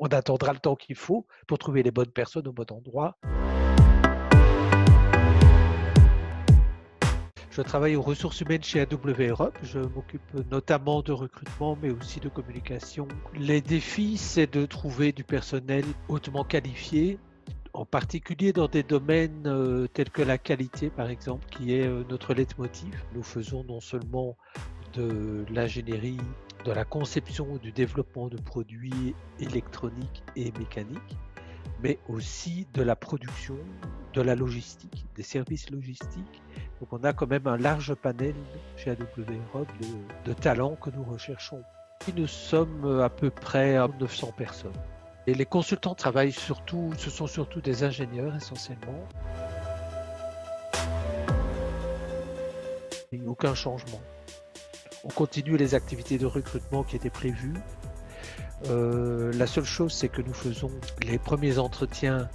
On attendra le temps qu'il faut pour trouver les bonnes personnes au bon endroit. Je travaille aux ressources humaines chez AW Europe. Je m'occupe notamment de recrutement, mais aussi de communication. Les défis, c'est de trouver du personnel hautement qualifié, en particulier dans des domaines tels que la qualité, par exemple, qui est notre leitmotiv. Nous faisons non seulement de l'ingénierie, de la conception, du développement de produits électroniques et mécaniques, mais aussi de la production, de la logistique, des services logistiques. Donc on a quand même un large panel chez AW Europe de talents que nous recherchons. Et nous sommes à peu près à 900 personnes. Et les consultants travaillent surtout, ce sont surtout des ingénieurs essentiellement. Il n'y a aucun changement. On continue les activités de recrutement qui étaient prévues. La seule chose, c'est que nous faisons les premiers entretiens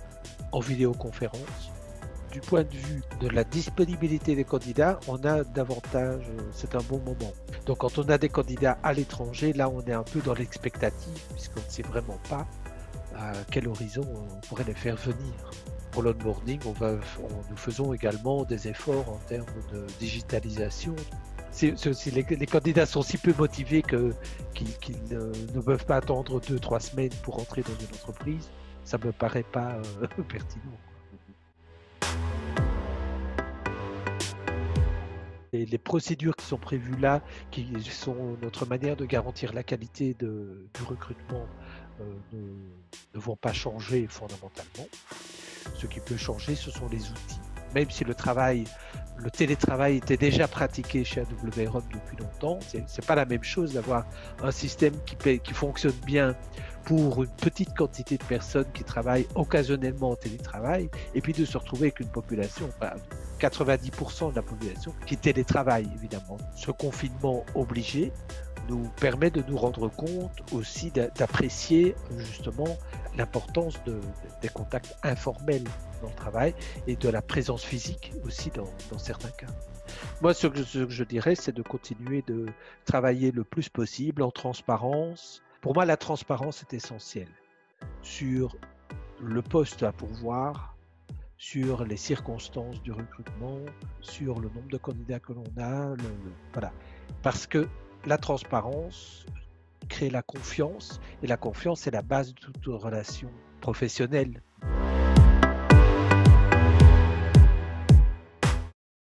en vidéoconférence. Du point de vue de la disponibilité des candidats, on a davantage, c'est un bon moment. Donc quand on a des candidats à l'étranger, là on est un peu dans l'expectative, puisqu'on ne sait vraiment pas à quel horizon on pourrait les faire venir. Pour l'onboarding, nous faisons également des efforts en termes de digitalisation. Les candidats sont si peu motivés qu'ils ne peuvent pas attendre 2-3 semaines pour entrer dans une entreprise, ça ne me paraît pas pertinent. Et les procédures qui sont prévues là, qui sont notre manière de garantir la qualité du recrutement, ne vont pas changer fondamentalement. Ce qui peut changer, ce sont les outils. Même si le télétravail était déjà pratiqué chez AW Europe depuis longtemps, c'est pas la même chose d'avoir un système qui fonctionne bien pour une petite quantité de personnes qui travaillent occasionnellement en télétravail, et puis de se retrouver avec une population, 90% de la population qui télétravaille évidemment. Ce confinement obligé nous permet de nous rendre compte aussi d'apprécier justement l'importance des contacts informels dans le travail et de la présence physique aussi dans certains cas. Moi, ce que je dirais, c'est de continuer de travailler le plus possible en transparence. Pour moi, la transparence est essentielle sur le poste à pourvoir, sur les circonstances du recrutement, sur le nombre de candidats que l'on a, voilà. Parce que la transparence crée la confiance, et la confiance est la base de toute relation professionnelle.